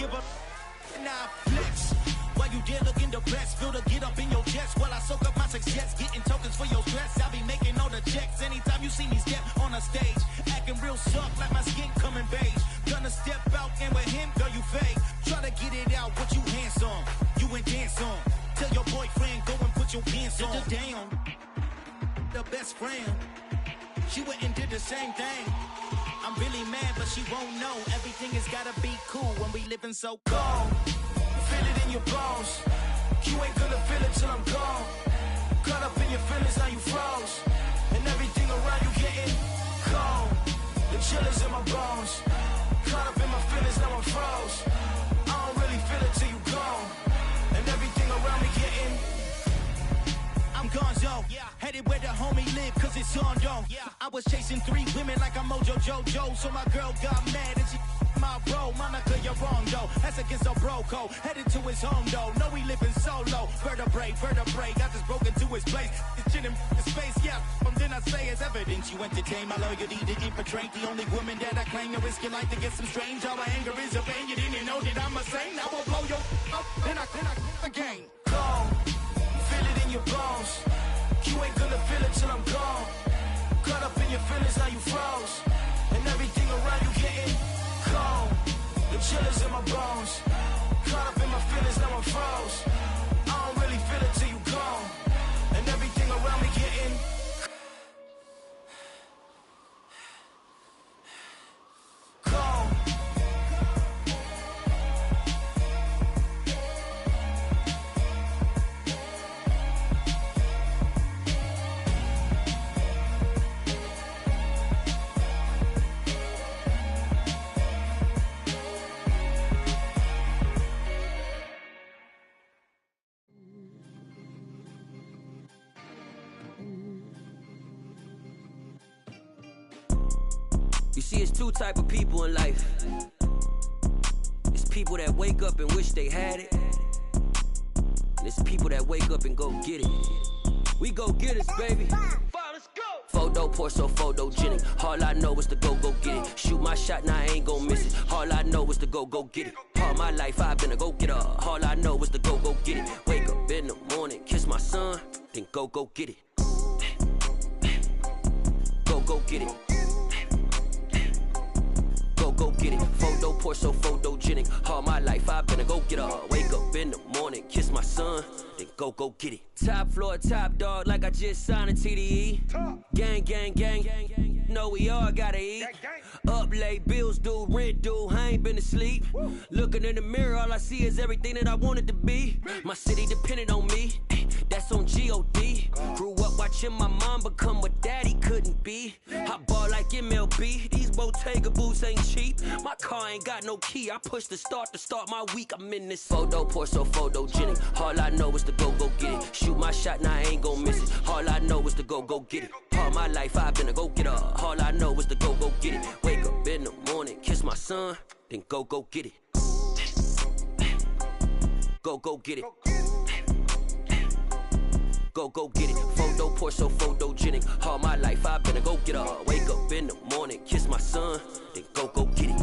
give a now flex. While you there looking the best, feel the get up in your chest while I soak up my success, getting tokens for your stress. I be making all the checks anytime you see me step on a stage, acting real soft like my skin coming beige. Gonna step out and with him, girl, you fake. Try to get it out, what you hands on, you ain't dance on. Tell your boyfriend, go and put your pants on. Down, the best friend, she went and did the same thing. I'm really mad, but she won't know. Everything has gotta be cool when we living so cold. Feel it in your bones. You ain't gonna feel it till I'm gone. Caught up in your feelings, now you froze. And everything around you getting cold. The chill is in my bones. Caught up in my feelings, now I'm froze. I don't really feel it till you gone. And everything around me getting I'm gonzo, headed where the homie live, cause it's on though. I was chasing 3 women like I'm Mojo Jojo, so my girl got mad and she my bro. Monica, you're wrong though, that's against our bro code. Headed to his home though, know we living solo. Vertebrae, got this broken to his place. It's chin in space, then I say it's evidence you entertain my loyalty to infiltrate. The only woman that I claim to risk your life to get some strange. All my anger is a pain, you didn't know that I'm a saint. I will blow your up, then I again. Go. Feel it in your bones. You ain't gonna feel it till I'm gone. Caught up in your feelings, now you froze. And everything around you getting cold. The chill is in my bones. Caught up in my feelings, now I'm froze. I don't really feel it till you gone. And everything around me getting cold. You see, it's 2 type of people in life. It's people that wake up and wish they had it, and it's people that wake up and go get it. We go get it, baby. Let's go. Photo pour so photogenic. All I know is to go get it. Shoot my shot, now I ain't gon' miss it. All I know is to go get it. All my life I've been a go-getter. All I know is to go get it. Wake up in the morning, kiss my son, then go get it. Go get it. Go get it. Photo pour so photogenic. All my life I've been a go-getter. Wake up in the morning, kiss my son, then go get it. Top floor, top dog, like I just signed a TDE. Gang. Know we all gotta eat. Up late, bills due, rent due, I ain't been asleep. Looking in the mirror, all I see is everything that I wanted to be. My city depended on me, that's on G.O.D. Grew up watching my mom become what daddy couldn't be. I ball like MLB, these Bottega boots ain't cheap. My car ain't got no key, I push the start to start my week. I'm in this photo pour so photogenic. All I know is to go get it. Shoot my shot, now I ain't gon' miss it. All I know is to go get it. All my life I've been a go-getter. All I know is to go get it. Wake up in the morning, kiss my son, then go get it. Go get it. Go get it. Photo pour so photogenic. All my life I've been a go-getter. Wake up in the morning, kiss my son, then go get it.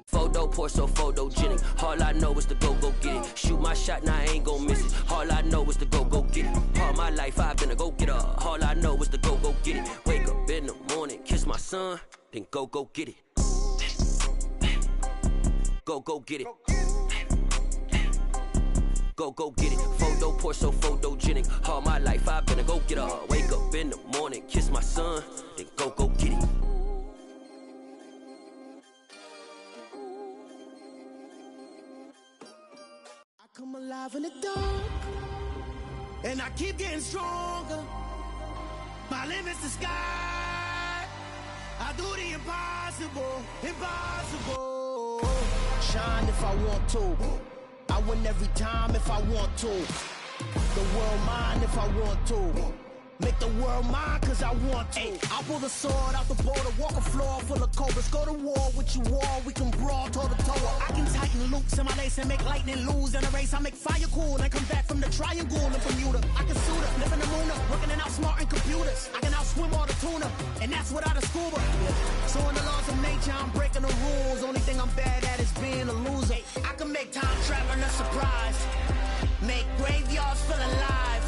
Photo pour so photogenic. All I know is to go get it. Shoot my shot, now I ain't gon' miss it. All I know is to go get it. All my life I've been a go-getter. All I know is to go get it. Wake up in the morning, kiss my son, then go get it. Go get it. Go get it. Photo pour so photogenic. All my life I've been a go-getter. Wake up in the morning, kiss my son, then go get it. Come alive in the dark, and I keep getting stronger. My limit's the sky. I do the impossible. Shine if I want to. I win every time if I want to. The world mine if I want to. Make the world mine cause I want to. I'll pull the sword out the border, walk a floor full of cobras. Go to war with you all, we can brawl toe to toe. I can tighten loops in my lace and make lightning lose in a race. I make fire cool and come back from the triangle in Bermuda. I can suit up, live in the moon up, working and outsmarting computers. I can outswim all the tuna, and that's without a scuba. So in the laws of nature, I'm breaking the rules. Only thing I'm bad at is being a loser. I can make time traveling a surprise, make graveyards feel alive,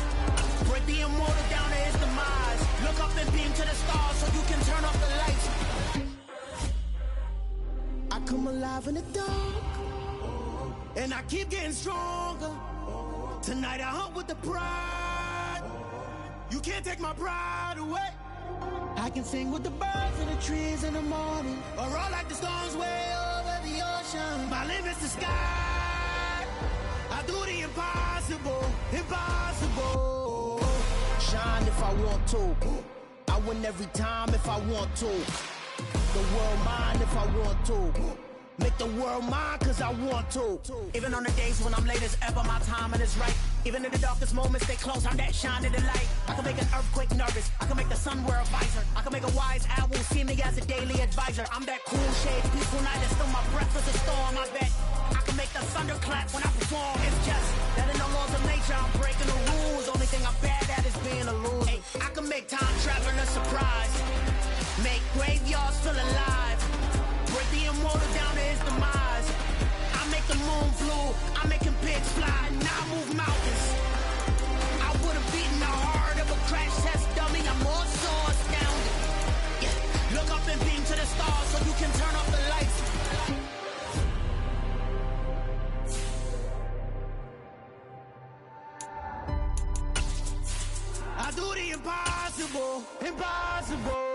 break the immortal down to his demise. Look up and beam to the stars so you can turn off the lights. I come alive in the dark, and I keep getting stronger. Tonight I hunt with the pride. You can't take my pride away. I can sing with the birds and the trees in the morning, or roll like the storms way over the ocean. My limit's the sky. I do the impossible, impossible. Shine if I want to. I win every time if I want to. The world mine if I want to. Make the world mine cause I want to. Even on the days when I'm late as ever, my timing is right. Even in the darkest moments, stay close, I'm that shine of the light. I can make an earthquake nervous, I can make the sun wear a visor. I can make a wise owl see me as a daily advisor. I'm that cool shade, peaceful night, and still my breath is a storm, I bet. I can make the thunder clap when I perform. It's just that in the laws of nature, I'm breaking the rules. Only thing I'm bad at is being a loser. I can make time traveling a surprise, make graveyards feel alive, break the immortal down to his demise. I make the moon blue, I make him pigs fly, and I move mountains. I would've beaten the heart of a crash test dummy. I'm more so astounded. Yeah. Look up and beam to the stars so you can turn off the lights. I do the impossible, impossible.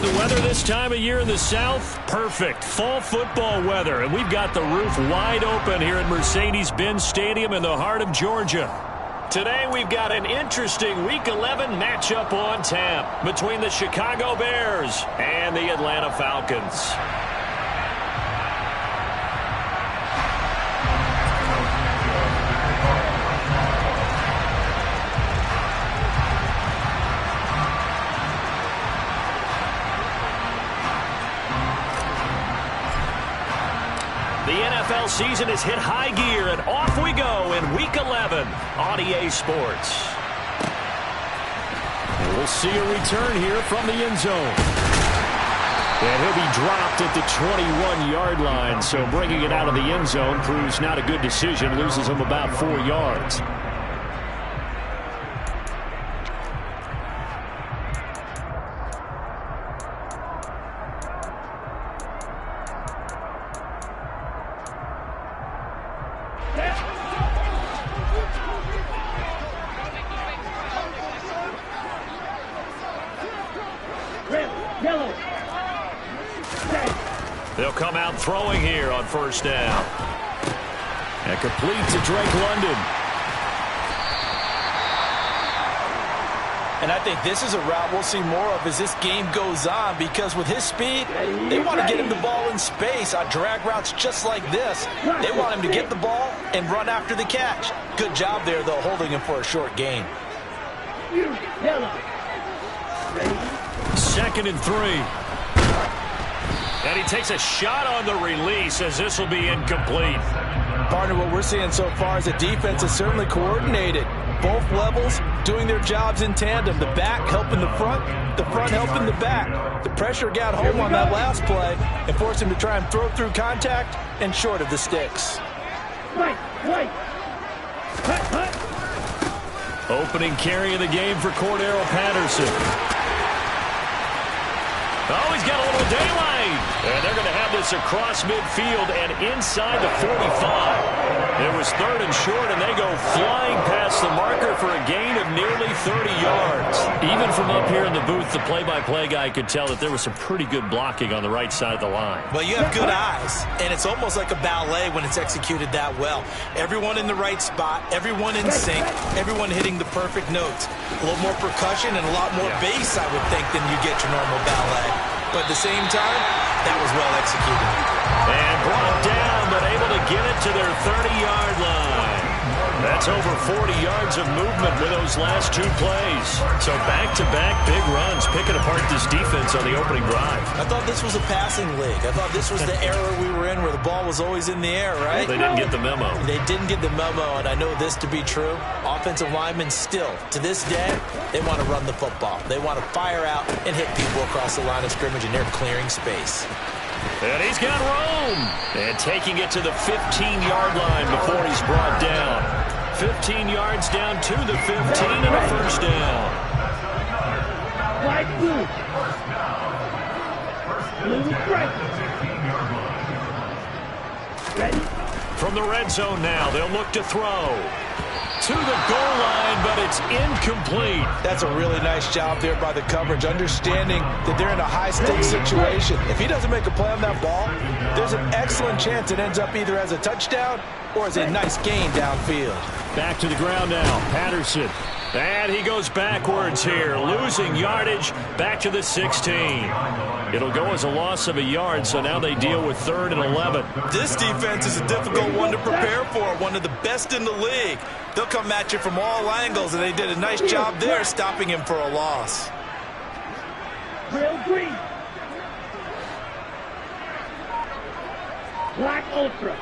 The weather this time of year in the South, perfect. Fall football weather, and we've got the roof wide open here at Mercedes-Benz Stadium in the heart of Georgia. Today we've got an interesting Week 11 matchup on tap between the Chicago Bears and the Atlanta Falcons. The NFL season has hit high gear, and off we go in Week 11 on EA Sports. And we'll see a return here from the end zone. And he'll be dropped at the 21-yard line, so bringing it out of the end zone proves not a good decision, loses him about 4 yards. They'll come out throwing here on first down. And complete to Drake London. And I think this is a route we'll see more of as this game goes on, because with his speed, they want to get him the ball in space on drag routes just like this. They want him to get the ball and run after the catch. Good job there, though, holding him for a short gain. 2nd and 3. And he takes a shot on the release as this will be incomplete. Partner, what we're seeing so far is a defense is certainly coordinated. Both levels doing their jobs in tandem. The back helping the front helping the back. The pressure got home on that last play and forced him to try and throw through contact and short of the sticks. Opening carry of the game for Cordero Patterson. Oh, he's got a little daylight. gain. And they're going to have this across midfield and inside the 45. It was 3rd and short, and they go flying past the marker for a gain of nearly 30 yards. Even from up here in the booth, the play-by-play guy could tell that there was some pretty good blocking on the right side of the line. Well, you have good eyes, and it's almost like a ballet when it's executed that well. Everyone in the right spot, everyone in sync, everyone hitting the perfect notes. A little more percussion and a lot more bass, I would think, than you get your normal ballet. But at the same time, that was well executed. And brought down, but able to get it to their 30-yard line. That's over 40 yards of movement with those last 2 plays. So back-to-back big runs, picking apart this defense on the opening drive. I thought this was a passing league. I thought this was the era we were in where the ball was always in the air, right? They didn't get the memo. They didn't get the memo, and I know this to be true. Offensive linemen still, to this day, they want to run the football. They want to fire out and hit people across the line of scrimmage, and they're clearing space. And he's got Rome. And taking it to the 15-yard line before he's brought down. 15 yards down to the 15 and a first down. White blue. Blue strike. Ready? From the red zone now, they'll look to throw. To the goal line, but it's incomplete. That's a really nice job there by the coverage, understanding that they're in a high-stakes situation. If he doesn't make a play on that ball, there's an excellent chance it ends up either as a touchdown or as a nice gain downfield. Back to the ground now, Patterson. And he goes backwards here, losing yardage back to the 16. It'll go as a loss of a yard, so now they deal with 3rd and 11. This defense is a difficult one to prepare for, one of the best in the league. They'll come at you from all angles, and they did a nice job there stopping him for a loss. Real green. Black ultra.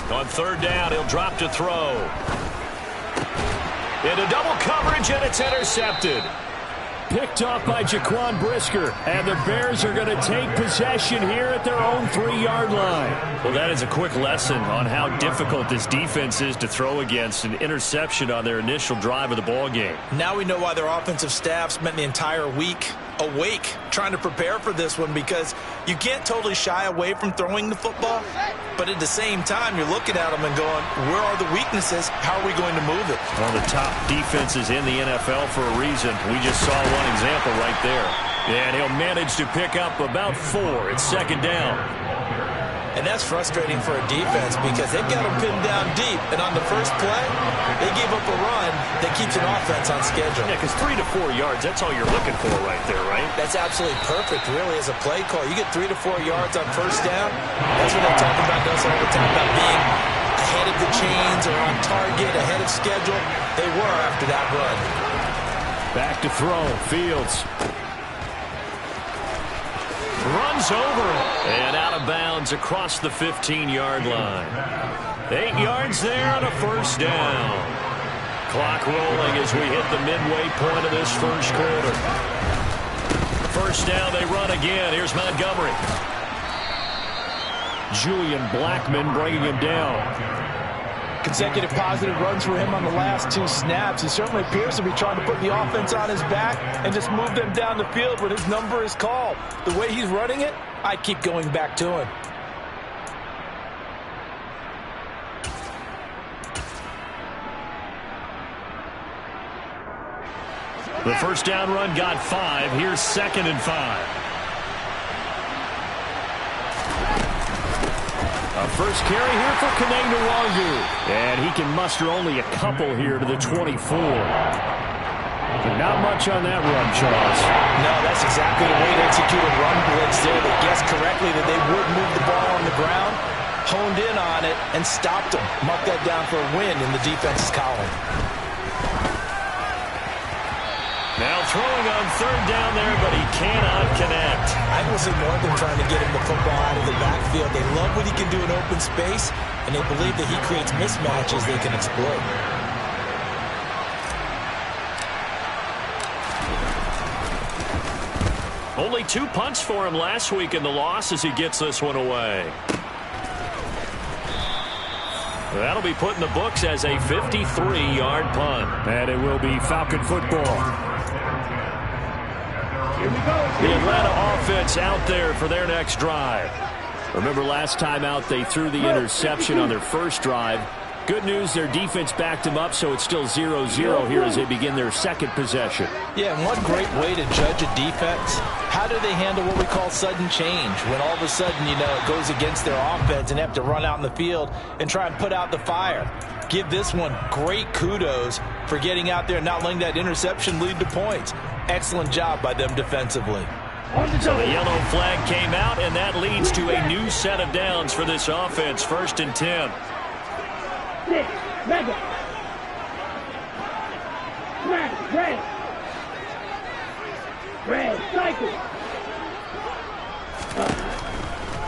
On 3rd down, he'll drop to throw. Into double coverage, and it's intercepted. Picked off by Jaquan Brisker, and the Bears are going to take possession here at their own 3-yard line. Well, that is a quick lesson on how difficult this defense is to throw against. An interception on their initial drive of the ball game. Now we know why their offensive staff spent the entire week awake trying to prepare for this one, because you can't totally shy away from throwing the football, but at the same time you're looking at them and going, where are the weaknesses? How are we going to move it? One of the top defenses in the NFL for a reason. We just saw one example right there. And he'll manage to pick up about 4. It's 2nd down. And that's frustrating for a defense because they've got them pinned down deep. And on the first play, they gave up a run that keeps an offense on schedule. Yeah, because 3 to 4 yards, that's all you're looking for right there, right? That's absolutely perfect, really, as a play call. You get 3 to 4 yards on first down. That's what they talk about us all the time, about being ahead of the chains or on target, ahead of schedule. They were after that run. Back to throw, Fields. Runs over and out of bounds across the 15-yard line. 8 yards there on a first down. Clock rolling as we hit the midway point of this first quarter. First down, they run again. Here's Montgomery. Julian Blackmon bringing him down. Consecutive positive runs for him on the last 2 snaps. He certainly appears to be trying to put the offense on his back and just move them down the field when his number is called. The way he's running it, I keep going back to him. The first down run got 5. Here's 2nd and 5. A first carry here for Kaneng Nwangu. And he can muster only a couple here to the 24. But not much on that run, Charles. No, that's exactly the way to execute a run blitz there. They guessed correctly that they would move the ball on the ground, honed in on it, and stopped them. Mark that down for a win in the defense's column. Now throwing on 3rd down there, but he cannot connect. I will say more than trying to get him the football out of the backfield. They love what he can do in open space, and they believe that he creates mismatches they can exploit. Only 2 punts for him last week in the loss as he gets this one away. That'll be put in the books as a 53-yard punt. And it will be Falcon football. Here we go. The Atlanta offense out there for their next drive. Remember last time out they threw the interception on their first drive. Good news, their defense backed them up, so it's still 0-0 here as they begin their second possession. Yeah, and one great way to judge a defense, how do they handle what we call sudden change? When all of a sudden, you know, it goes against their offense and they have to run out in the field and try and put out the fire. Give this one great kudos for getting out there and not letting that interception lead to points. Excellent job by them defensively. So the yellow flag came out, and that leads to a new set of downs for this offense. 1st and 10. 6, mega. Smash, red. Red, cycle.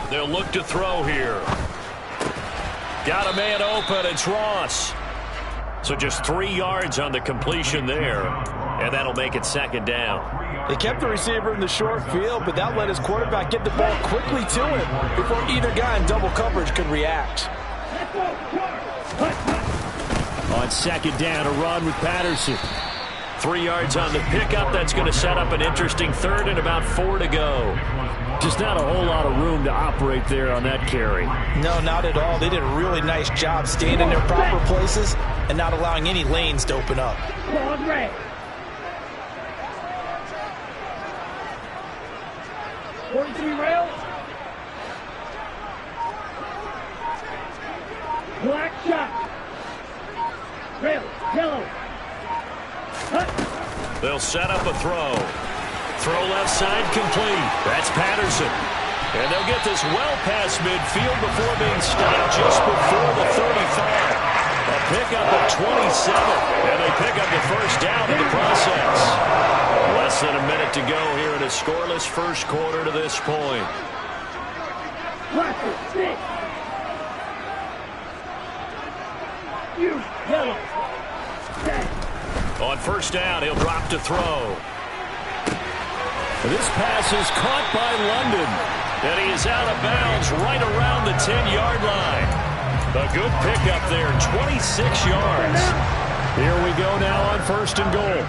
They'll look to throw here. Got a man open. It's Ross. So just 3 yards on the completion there, and that'll make it 2nd down. They kept the receiver in the short field, but that let his quarterback get the ball quickly to him before either guy in double coverage could react. Let's go, On 2nd down, a run with Patterson. 3 yards on the pickup. That's going to set up an interesting 3rd and about 4 to go. Just not a whole lot of room to operate there on that carry. No, not at all. They did a really nice job staying in their proper places and not allowing any lanes to open up. Claude red. 43 rail. Black shot. Rail, yellow. They'll set up a throw. Throw left side complete. That's Patterson. And they'll get this well past midfield before being stopped just before the 35. A pickup of 27. And they pick up the 1st down in the process. Less than a minute to go here in a scoreless 1st quarter to this point. Black, 6. You, yellow. 10. On 1st down, he'll drop to throw. This pass is caught by London, and he is out of bounds right around the 10-yard line. A good pickup there, 26 yards. Here we go now on 1st and goal.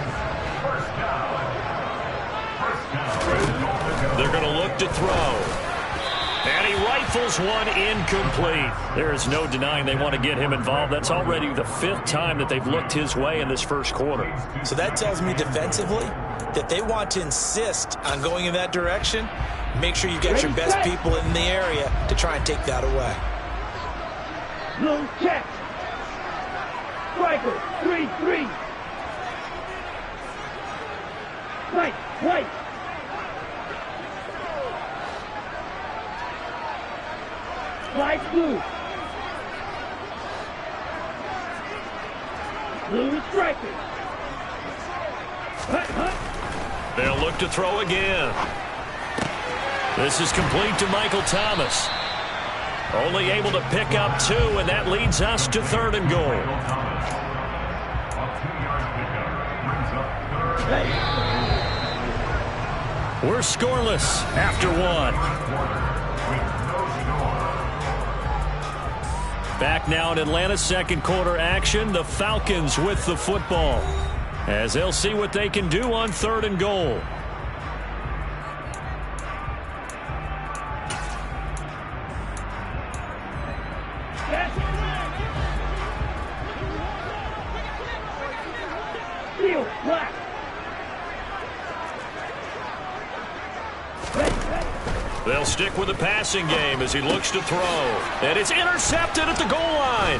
They're going to look to throw. And he rifles one incomplete. There is no denying they want to get him involved. That's already the 5th time that they've looked his way in this 1st quarter. So that tells me defensively that they want to insist on going in that direction. Make sure you get your best people in the area to try and take that away. Blue check. Striker, 3-3. White, white. Light blue. Blue striker. Hut, hut. They'll look to throw again. This is complete to Michael Thomas. Only able to pick up 2, and that leads us to 3rd and goal. We're scoreless after 1. Back now in Atlanta's 2nd quarter action. The Falcons with the football, as they'll see what they can do on 3rd and goal. Steel, black. They'll stick with the passing game as he looks to throw. And it's intercepted at the goal line.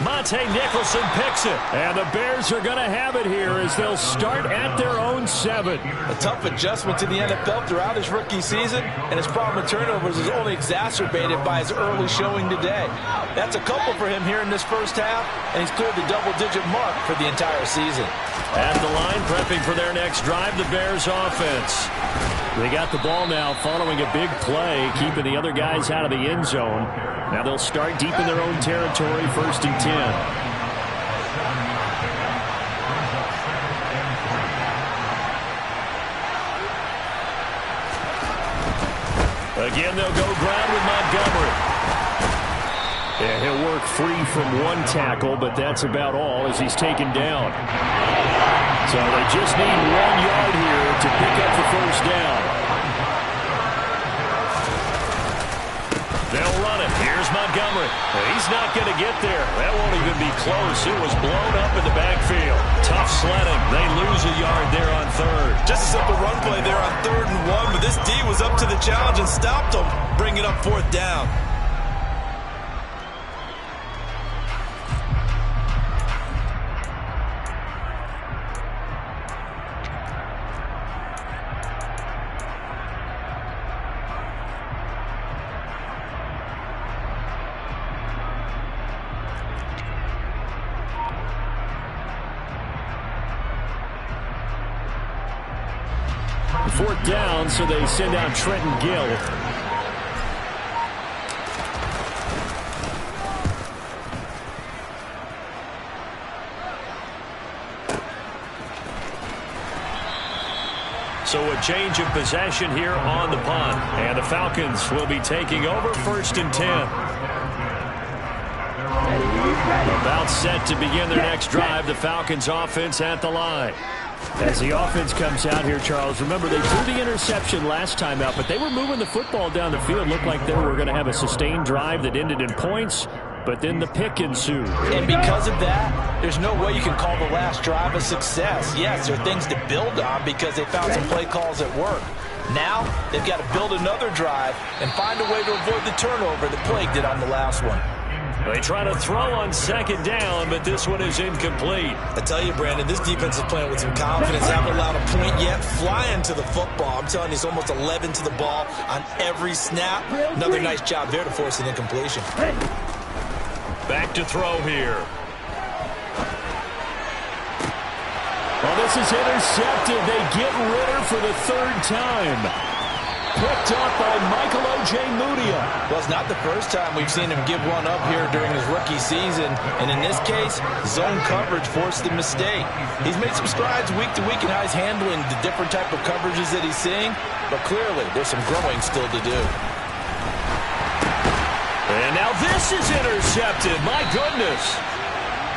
Monte Nicholson picks it. And the Bears are going to have it here as they'll start at their own 7. A tough adjustment to the NFL throughout his rookie season, and his problem with turnovers is only exacerbated by his early showing today. That's a couple for him here in this 1st half, and he's cleared the double-digit mark for the entire season. At the line, prepping for their next drive, the Bears offense. They got the ball now following a big play, keeping the other guys out of the end zone. Now they'll start deep in their own territory, 1st and 10. Again, they'll go ground with Montgomery. Yeah, he'll work free from one tackle, but that's about all as he's taken down. So they just need 1 yard here to pick up the first down. They'll run it. Here's Montgomery. He's not going to get there. That won't even be close. It was blown up in the backfield. Tough sledding. They lose a yard there on third. Just a simple run play there on 3rd and 1, but this D was up to the challenge and stopped them, bringing up 4th down. Fourth down, so they send out Trenton Gill. So a change of possession here on the punt. And the Falcons will be taking over 1st and 10. About set to begin their next drive. The Falcons offense at the line. As the offense comes out here, Charles, remember they threw the interception last time out, but they were moving the football down the field. Looked like they were going to have a sustained drive that ended in points, but then the pick ensued. And because of that, there's no way you can call the last drive a success. Yes, there are things to build on because they found some play calls at work. Now, they've got to build another drive and find a way to avoid the turnover that plagued it on the last one. They try to throw on 2nd down, but this one is incomplete. I tell you, Brandon, this defense is playing with some confidence. Haven't allowed a point yet. Flying to the football. I'm telling you, it's almost 11 to the ball on every snap. Another nice job there to force an incompletion. Back to throw here. Well, this is intercepted. They get Ritter for the 3rd time. Picked up by Michael Ojemudia. Well, it's not the first time we've seen him give one up here during his rookie season. And in this case, zone coverage forced the mistake. He's made some strides week to week in how he's handling the different type of coverages that he's seeing. But clearly, there's some growing still to do. And now this is intercepted. My goodness.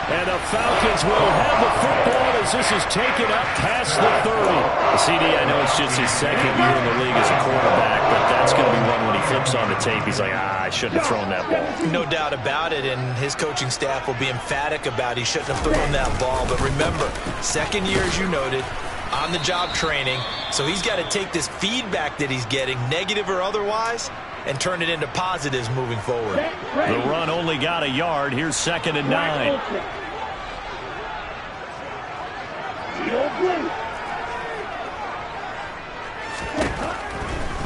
And the Falcons will have the football as this is taken up past the 30. CD, I know it's just his 2nd year in the league as a quarterback, but that's going to be one when he flips on the tape. He's like, I shouldn't have thrown that ball. No doubt about it, and his coaching staff will be emphatic about he shouldn't have thrown that ball. But remember, 2nd year, as you noted, on-the-job training, so he's got to take this feedback that he's getting, negative or otherwise, and turn it into positives moving forward. The run only got a yard. Here's 2nd and 9.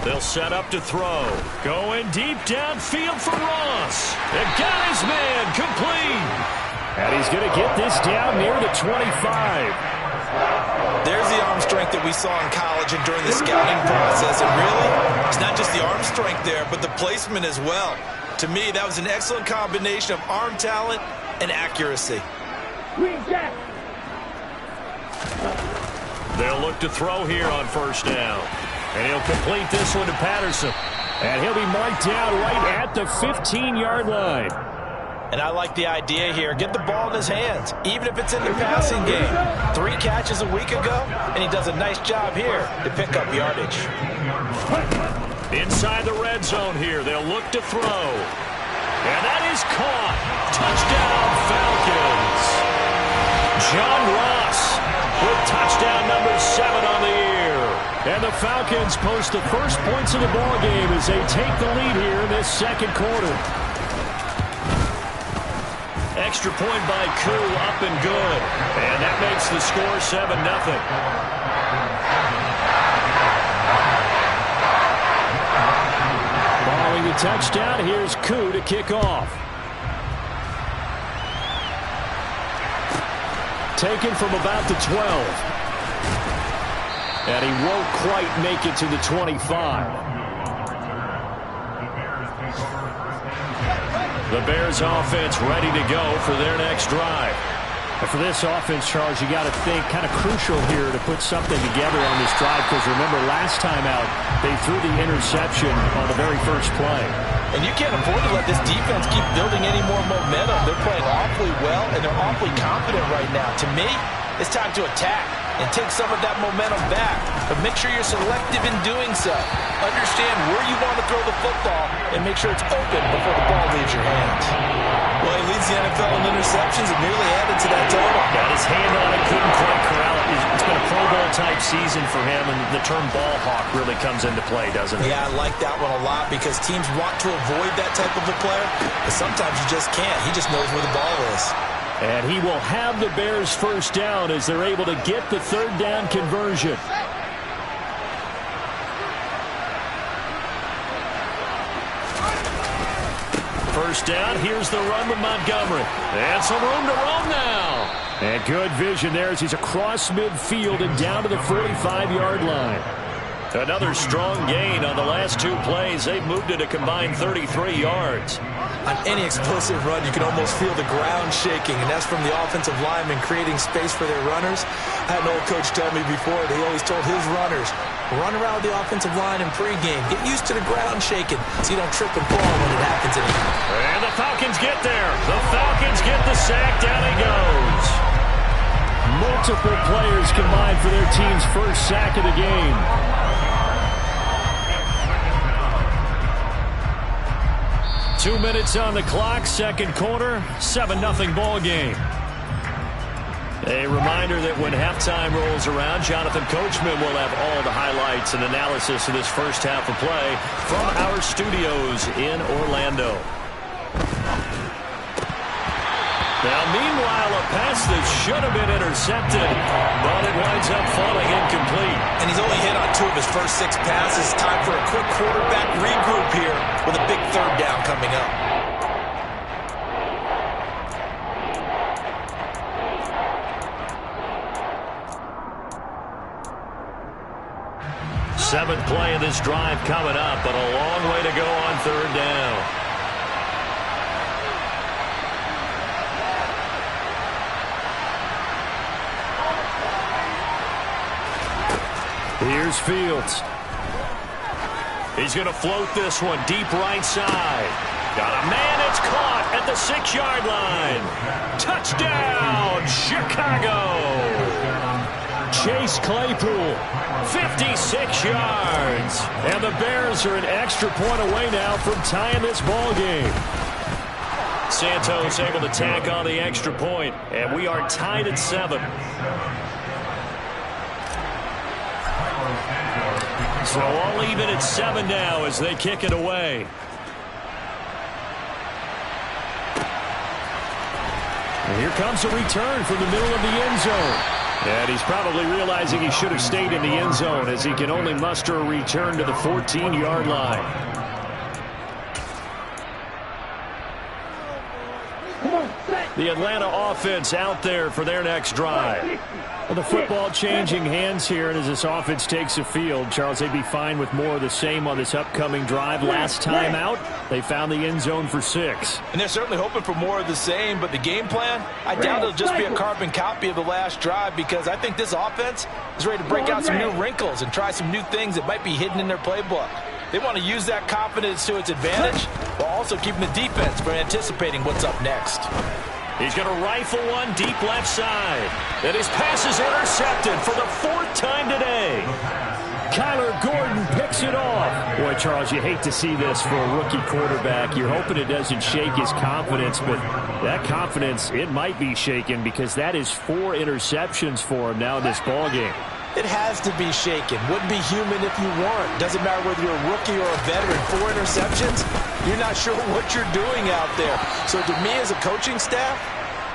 They'll set up to throw. Going deep downfield for Ross. It got his man complete. And he's going to get this down near the 25. There's the arm strength that we saw in college and during the scouting process. And really, it's not just the arm strength there, but the placement as well. To me, that was an excellent combination of arm talent and accuracy. They'll look to throw here on 1st down. And he'll complete this one to Patterson. And he'll be marked down right at the 15-yard line. And I like the idea here. Get the ball in his hands, even if it's in the passing game. 3 catches a week ago, and he does a nice job here to pick up yardage. Inside the red zone here, they'll look to throw. And that is caught. Touchdown, Falcons. John Ross with touchdown number 7 on the year. And the Falcons post the first points of the ballgame as they take the lead here in this 2nd quarter. Extra point by Koo, up and good. And that makes the score 7-0. Following the touchdown, here's Koo to kick off. Taken from about the 12. And he won't quite make it to the 25. The Bears offense ready to go for their next drive. And for this offense, Charles, you got to think kind of crucial here to put something together on this drive because remember last time out, they threw the interception on the very first play. And you can't afford to let this defense keep building any more momentum. They're playing awfully well, and they're awfully confident right now. To me, it's time to attack and take some of that momentum back. But make sure you're selective in doing so. Understand where you want to throw the football and make sure it's open before the ball leaves your hands. Well, he leads the NFL in interceptions and nearly added to that total. Got his hand on it, couldn't quite corral it. It's been a Pro Bowl-type season for him, and the term ball hawk really comes into play, doesn't it? Yeah, I like that one a lot because teams want to avoid that type of a player, but sometimes you just can't. He just knows where the ball is. And he will have the Bears first down as they're able to get the third down conversion. First down, here's the run with Montgomery. And some room to roam now. And good vision there as he's across midfield and down to the 45-yard line. Another strong gain on the last two plays. They've moved it a combined 33 yards. On any explosive run, you can almost feel the ground shaking, and that's from the offensive linemen creating space for their runners. I had an old coach tell me before, he always told his runners, run around the offensive line in pregame. Get used to the ground shaking so you don't trip and fall when it happens anymore. And the Falcons get there. The Falcons get the sack. Down he goes. Multiple players combined for their team's first sack of the game. Two minutes on the clock, second quarter, 7-0 ball game. A reminder that when halftime rolls around, Jonathan Coachman will have all the highlights and analysis of this first half of play from our studios in Orlando. Now, meanwhile, a pass that should have been intercepted, but it winds up falling incomplete. And he's only hit on 2 of his first 6 passes. Time for a quick quarterback regroup here with a big third down coming up. Seventh play of this drive coming up, but a long way to go on third down. Here's Fields. He's going to float this one deep right side. Got a man, it's caught at the 6-yard line. Touchdown, Chicago. Chase Claypool, 56 yards. And the Bears are an extra point away now from tying this ball game. Santos able to tack on the extra point, and we are tied at 7. So all even at 7 now as they kick it away. And here comes a return from the middle of the end zone. And he's probably realizing he should have stayed in the end zone as he can only muster a return to the 14-yard line. The Atlanta offense out there for their next drive. Well, the football changing hands here, and as this offense takes the field, Charles, they'd be fine with more of the same on this upcoming drive. Last time out, they found the end zone for 6. And they're certainly hoping for more of the same, but the game plan, I doubt it'll just be a carbon copy of the last drive because I think this offense is ready to break out some new wrinkles and try some new things that might be hidden in their playbook. They want to use that confidence to its advantage while also keeping the defense from anticipating what's up next. He's going to rifle one deep left side. And his pass is intercepted for the 4th time today. Kyler Gordon picks it off. Boy, Charles, you hate to see this for a rookie quarterback. You're hoping it doesn't shake his confidence, but that confidence, it might be shaken because that is 4 interceptions for him now in this ballgame. It has to be shaken. Wouldn't be human if you weren't. Doesn't matter whether you're a rookie or a veteran. 4 interceptions, you're not sure what you're doing out there. So to me as a coaching staff,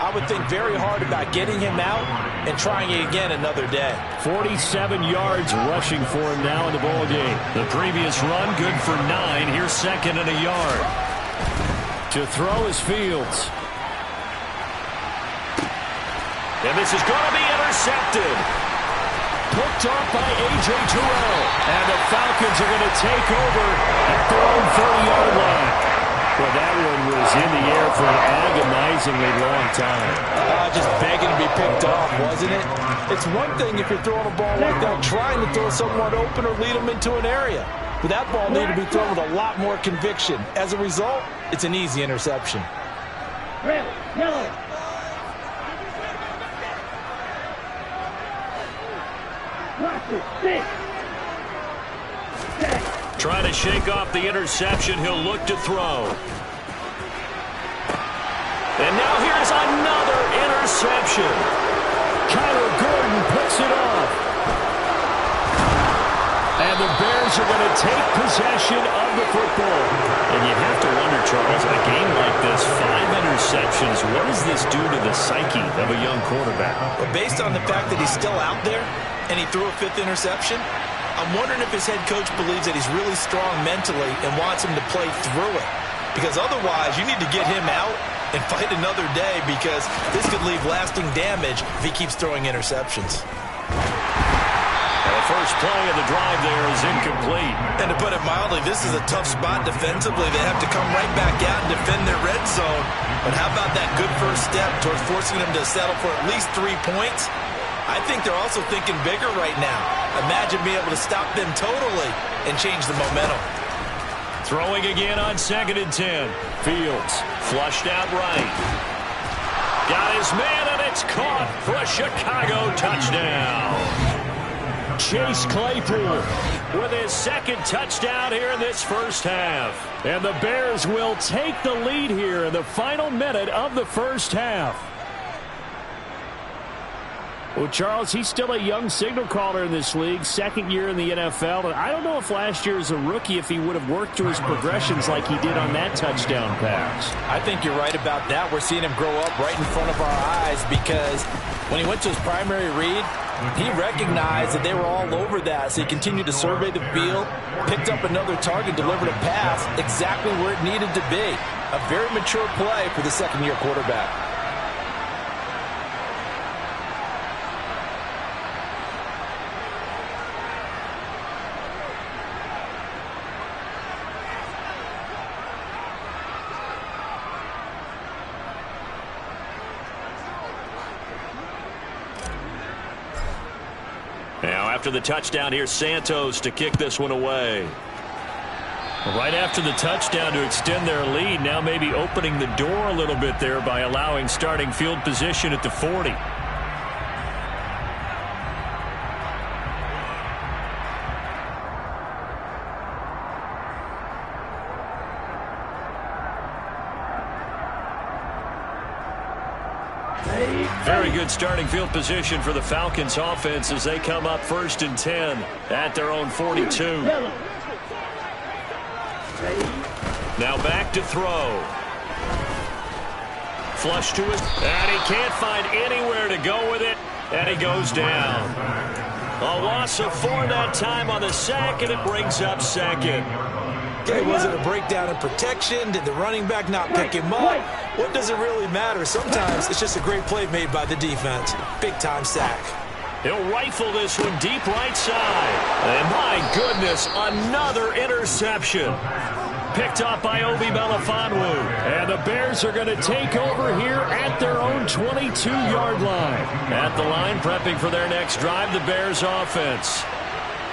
I would think very hard about getting him out and trying it again another day. 47 yards rushing for him now in the ballgame. The previous run good for 9. Here's 2nd and a yard. To throw is Fields. And this is going to be intercepted. Picked off by A.J. Terrell. And the Falcons are going to take over at their own 30-yard line. Well, that one was in the air for an agonizingly long time. Just begging to be picked off, wasn't it? It's one thing if you're throwing a ball like that, trying to throw someone open or lead them into an area. But that ball needed to be thrown with a lot more conviction. As a result, it's an easy interception. Red, yellow. Trying to shake off the interception. He'll look to throw. And now here's another interception. Kyler Gordon picks it off. And the Bears are going to take possession of the football. And you have to wonder, Charles, in a game like this, 5 interceptions, what does this do to the psyche of a young quarterback? But based on the fact that he's still out there and he threw a 5th interception, I'm wondering if his head coach believes that he's really strong mentally and wants him to play through it. Because otherwise, you need to get him out and fight another day, because this could leave lasting damage if he keeps throwing interceptions. The first play of the drive there is incomplete. And to put it mildly, this is a tough spot defensively. They have to come right back out and defend their red zone. But how about that good first step towards forcing them to settle for at least 3 points? I think they're also thinking bigger right now. Imagine being able to stop them totally and change the momentum. Throwing again on 2nd and 10. Fields flushed out right. Got his man, and it's caught for a Chicago touchdown. Chase Claypool with his 2nd touchdown here in this first half. And the Bears will take the lead here in the final minute of the first half. Well, Charles, he's still a young signal caller in this league, 2nd year in the NFL. And I don't know if last year as a rookie, if he would have worked through his progressions like he did on that touchdown pass. I think you're right about that. We're seeing him grow up right in front of our eyes, because when he went to his primary read, he recognized that they were all over that. So he continued to survey the field, picked up another target, delivered a pass exactly where it needed to be. A very mature play for the 2nd-year quarterback. Now, after the touchdown, here's Santos to kick this one away. Right after the touchdown to extend their lead, now maybe opening the door a little bit there by allowing starting field position at the 40. Very good starting field position for the Falcons offense as they come up 1st and 10 at their own 42. Now back to throw. Flush to his, and he can't find anywhere to go with it, and he goes down. A loss of 4 that time on the sack, and it brings up 2nd. Okay, was it a breakdown in protection? Did the running back not pick him up? What does it really matter? Sometimes it's just a great play made by the defense. Big-time sack. He'll rifle this one deep right side. And my goodness, another interception. Picked up by Obi Melifonwu. And the Bears are going to take over here at their own 22-yard line. At the line, prepping for their next drive, the Bears offense.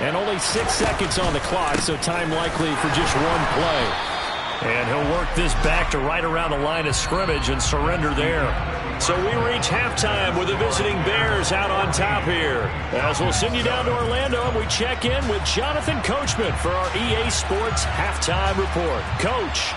And only 6 seconds on the clock, so time likely for just one play. And he'll work this back to right around the line of scrimmage and surrender there. So we reach halftime with the visiting Bears out on top here. As we'll send you down to Orlando, and we check in with Jonathan Coachman for our EA Sports Halftime Report. Coach.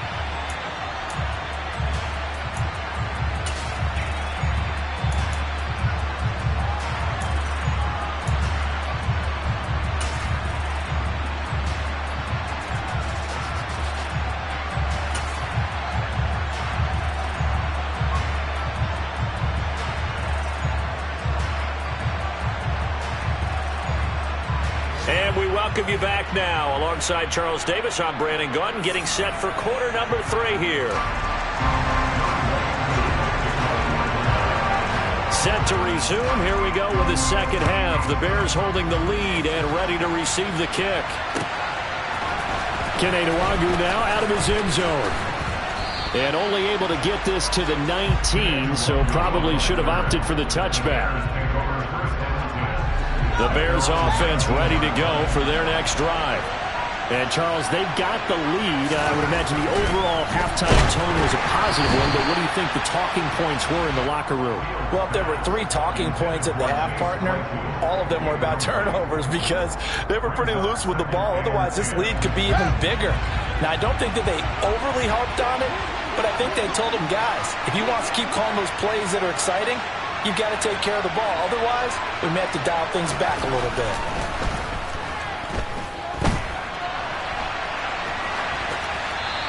And we welcome you back now. Alongside Charles Davis, I'm Brandon Gaudin, getting set for quarter number 3 here. Set to resume. Here we go with the second half. The Bears holding the lead and ready to receive the kick. Kene Nwangwu now out of his end zone. And only able to get this to the 19, so probably should have opted for the touchback. The Bears offense ready to go for their next drive. And, Charles, they've got the lead. I would imagine the overall halftime tone was a positive one, but what do you think the talking points were in the locker room? Well, if there were 3 talking points at the half, partner, all of them were about turnovers because they were pretty loose with the ball. Otherwise, this lead could be even bigger. Now, I don't think that they overly harped on it, but I think they told them, guys, if you want to keep calling those plays that are exciting, you've got to take care of the ball. Otherwise, we may have to dial things back a little bit.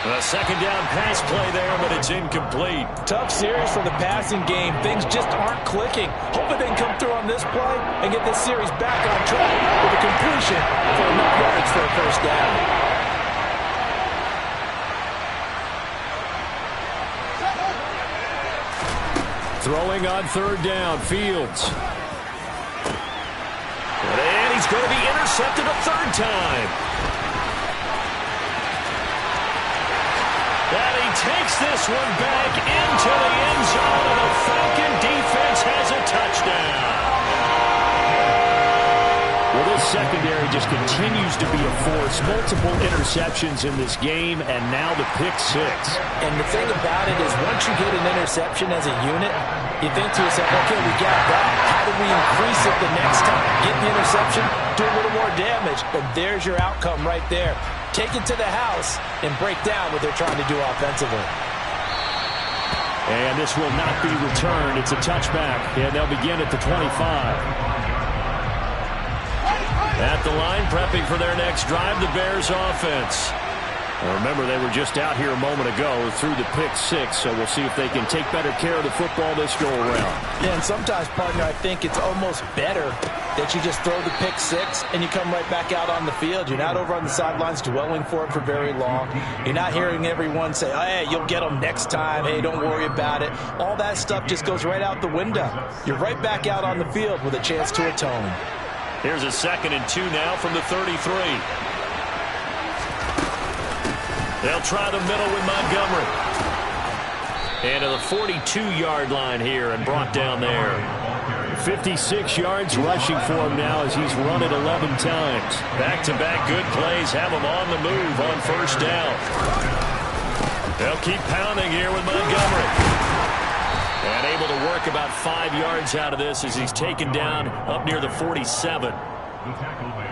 A second down pass play there, but it's incomplete. Tough series for the passing game. Things just aren't clicking. Hoping they can come through on this play and get this series back on track with a completion for enough yards for a first down. Throwing on third down, Fields. And he's going to be intercepted a third time. And he takes this one back into the end zone, and the Falcon defense has a touchdown. Well, this secondary just continues to be a force. Multiple interceptions in this game, and now the pick 6. And the thing about it is once you get an interception as a unit, you think to yourself, okay, we got that. How do we increase it the next time? Get the interception, do a little more damage, and there's your outcome right there. Take it to the house and break down what they're trying to do offensively. And this will not be returned. It's a touchback, and they'll begin at the 25. At the line, prepping for their next drive, the Bears offense. Well, remember, they were just out here a moment ago through the pick 6, so we'll see if they can take better care of the football this go-around. Yeah, and sometimes, partner, I think it's almost better that you just throw the pick 6 and you come right back out on the field. You're not over on the sidelines dwelling for it for very long. You're not hearing everyone say, hey, you'll get them next time. Hey, don't worry about it. All that stuff just goes right out the window. You're right back out on the field with a chance to atone. Here's a 2nd and 2 now from the 33. They'll try the middle with Montgomery. And to the 42-yard line here and brought down there. 56 yards rushing for him now as he's run it 11 times. Back-to-back good plays have him on the move on first down. They'll keep pounding here with Montgomery. And able to work about 5 yards out of this as he's taken down up near the 47.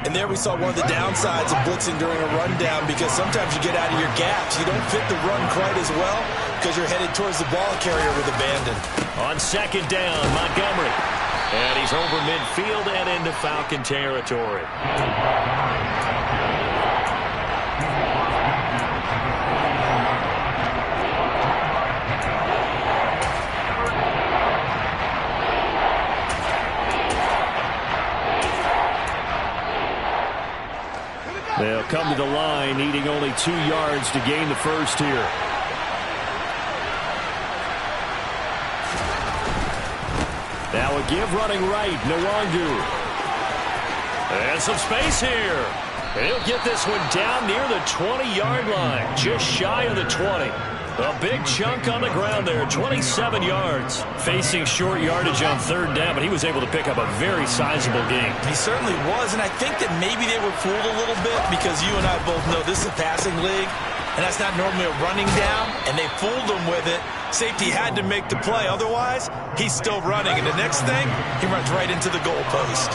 And there we saw one of the downsides of blitzing during a rundown because sometimes you get out of your gaps. You don't fit the run quite as well because you're headed towards the ball carrier with abandon. On second down, Montgomery. And he's over midfield and into Falcon territory. They'll come to the line, needing only 2 yards to gain the first here. Now a give running right, Nwangu. And some space here. And he'll get this one down near the 20-yard line, just shy of the 20. A big chunk on the ground there, 27 yards. Facing short yardage on third down, but he was able to pick up a very sizable gain. He certainly was, and I think that maybe they were fooled a little bit because you and I both know this is a passing league, and that's not normally a running down, and they fooled him with it. Safety had to make the play. Otherwise, he's still running, and the next thing, he runs right into the goal post.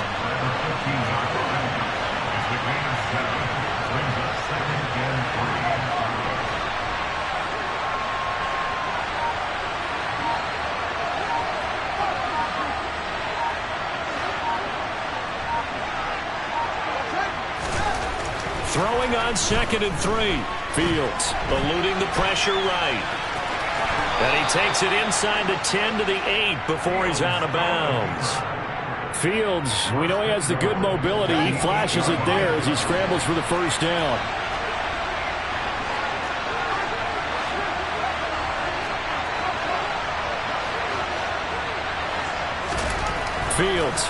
Throwing on 2nd and 3. Fields eluding the pressure right. And he takes it inside the 10 to the 8 before he's out of bounds. Fields, we know he has the good mobility. He flashes it there as he scrambles for the first down. Fields.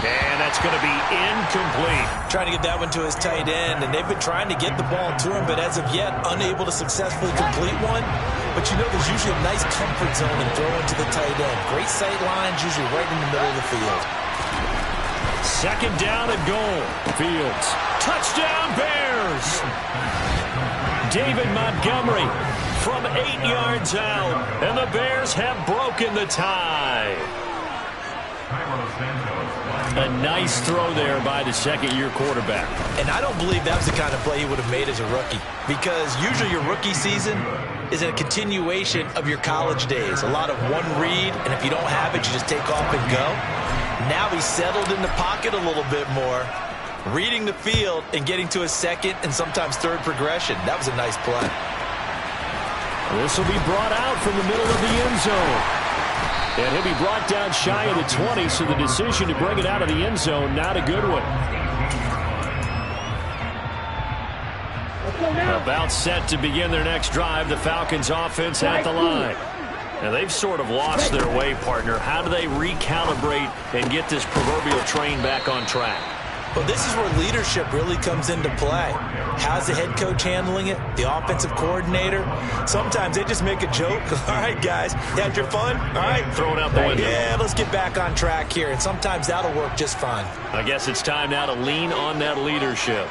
And that's going to be incomplete. Trying to get that one to his tight end, and they've been trying to get the ball to him, but as of yet, unable to successfully complete one. But you know there's usually a nice comfort zone in throwing to the tight end. Great sight lines, usually right in the middle of the field. Second down and goal. Fields. Touchdown, Bears! David Montgomery from 8 yards out, and the Bears have broken the tie. A nice throw there by the second-year quarterback. And I don't believe that was the kind of play he would have made as a rookie, because usually your rookie season is a continuation of your college days. A lot of one read, and if you don't have it, you just take off and go. Now he's settled in the pocket a little bit more, reading the field and getting to a second and sometimes third progression. That was a nice play. This will be brought out from the middle of the end zone. And he'll be brought down shy of the 20, so the decision to bring it out of the end zone, not a good one. About set to begin their next drive, the Falcons offense at the line. Now, they've sort of lost their way, partner. How do they recalibrate and get this proverbial train back on track? Well, this is where leadership really comes into play. How's the head coach handling it? The offensive coordinator? Sometimes they just make a joke. All right, guys, you had your fun? All right. Throw it out the window. Yeah, let's get back on track here. And sometimes that'll work just fine. I guess it's time now to lean on that leadership.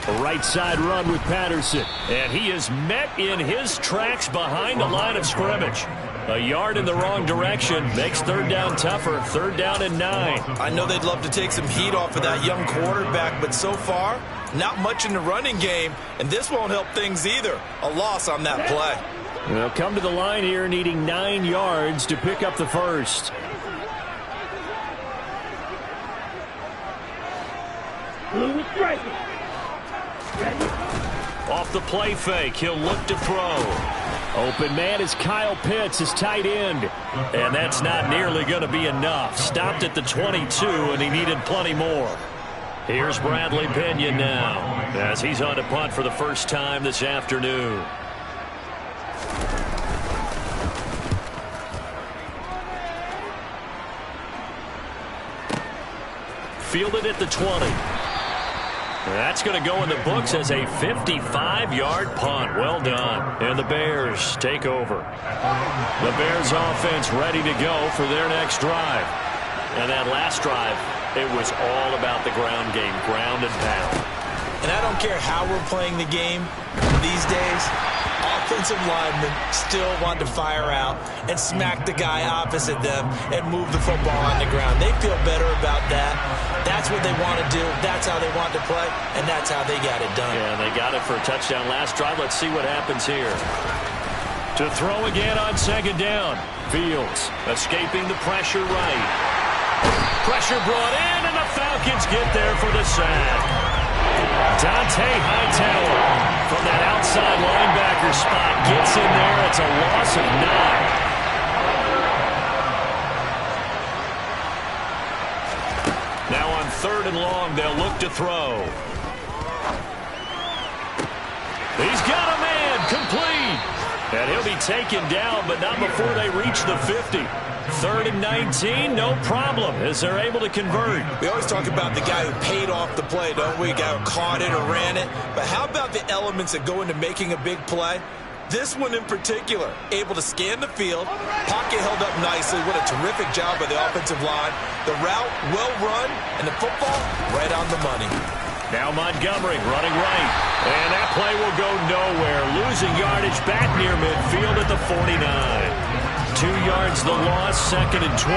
A right side run with Patterson. And he is met in his tracks behind the line of scrimmage. A yard in the wrong direction makes third down tougher. 3rd down and 9. I know they'd love to take some heat off of that young quarterback, but so far, not much in the running game, and this won't help things either. A loss on that play. They'll come to the line here needing 9 yards to pick up the first. Off the play fake, he'll look to throw. Open man is Kyle Pitts, his tight end. And that's not nearly going to be enough. Stopped at the 22, and he needed plenty more. Here's Bradley Pinion now, as he's on to punt for the first time this afternoon. Fielded at the 20. That's going to go in the books as a 55-yard punt. Well done. And the Bears take over. The Bears offense ready to go for their next drive. And that last drive, it was all about the ground game, ground and pound. And I don't care how we're playing the game these days, offensive linemen still want to fire out and smack the guy opposite them and move the football on the ground. They feel better about that. That's what they want to do. That's how they want to play, and that's how they got it done. Yeah, they got it for a touchdown last drive. Let's see what happens here. To throw again on 2nd down. Fields escaping the pressure right. Pressure brought in, and the Falcons get there for the sack. Dante Hightower from that outside linebacker spot gets in there. It's a loss of 9. Now on 3rd and long, they'll look to throw. He's got a man, complete. And he'll be taken down, but not before they reach the 50. 3rd and 19, no problem, as they're able to convert. We always talk about the guy who paid off the play, don't we? The guy who caught it or ran it. But how about the elements that go into making a big play? This one in particular, able to scan the field, pocket held up nicely. What a terrific job by the offensive line. The route, well run, and the football, right on the money. Now Montgomery running right. And that play will go nowhere. Losing yardage back near midfield at the 49. 2 yards the loss, 2nd and 12.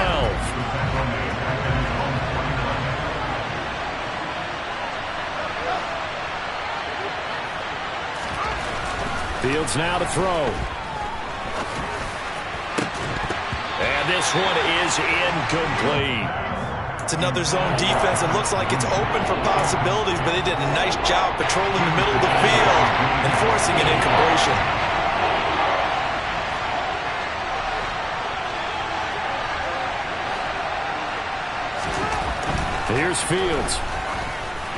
Fields now to throw. And this one is incomplete. It's another zone defense. It looks like it's open for possibilities, but they did a nice job patrolling the middle of the field and forcing an incompletion. Here's Fields.